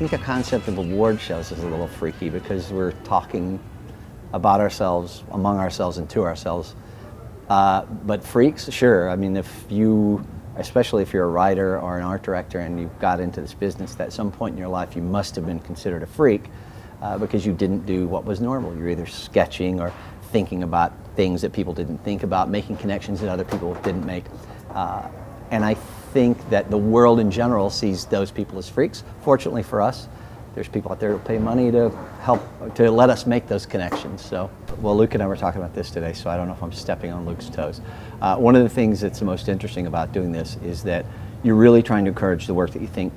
think the concept of award shows is a little freaky because we're talking about ourselves, among ourselves, and to ourselves. But freaks, sure. I mean, especially if you're a writer or an art director and you got into this business, at some point in your life you must have been considered a freak because you didn't do what was normal. You're either sketching or thinking about things that people didn't think about, making connections that other people didn't make. And I think that the world in general sees those people as freaks. Fortunately for us, there's people out there who pay money to help, to let us make those connections. So, well, Luke and I were talking about this today, so I don't know if I'm stepping on Luke's toes. One of the things that's the most interesting about doing this is that you're really trying to encourage the work that you think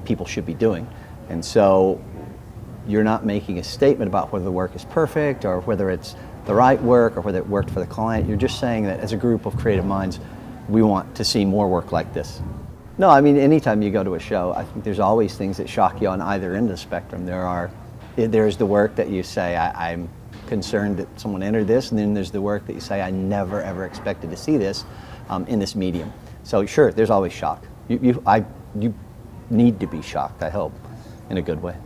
people should be doing. And so you're not making a statement about whether the work is perfect or whether it's the right work or whether it worked for the client. You're just saying that as a group of creative minds, we want to see more work like this. No, I mean, anytime you go to a show, I think there's always things that shock you on either end of the spectrum. There's the work that you say, I'm concerned that someone entered this, and then there's the work that you say, I never ever expected to see this in this medium. So sure, there's always shock. You need to be shocked, I hope, in a good way.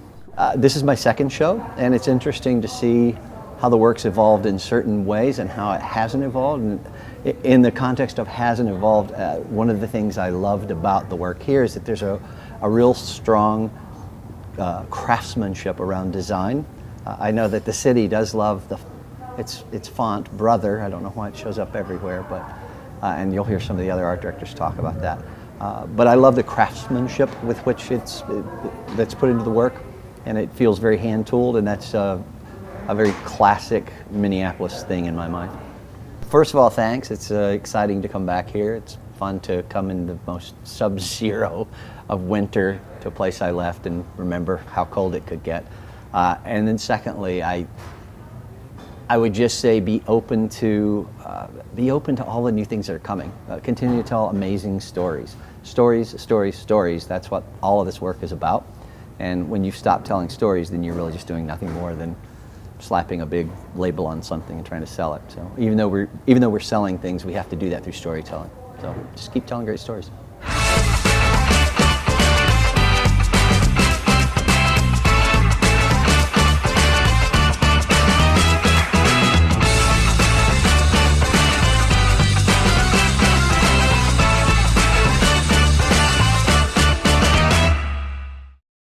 This is my second show, and it's interesting to see how the work's evolved in certain ways and how it hasn't evolved. And in the context of hasn't evolved, one of the things I loved about the work here is that there's a real strong craftsmanship around design. I know that the city does love its font, Brother. I don't know why it shows up everywhere, but and you'll hear some of the other art directors talk about that. But I love the craftsmanship with which that's put into the work, and it feels very hand-tooled, and that's a very classic Minneapolis thing in my mind. First of all, thanks. It's exciting to come back here. It's fun to come in the most sub-zero of winter to a place I left and remember how cold it could get. And then secondly, I would just say be open to all the new things that are coming. Continue to tell amazing stories. Stories, stories, stories. That's what all of this work is about. And when you stop telling stories, then you're really just doing nothing more than slapping a big label on something and trying to sell it. So even though we're selling things, we have to do that through storytelling. So just keep telling great stories.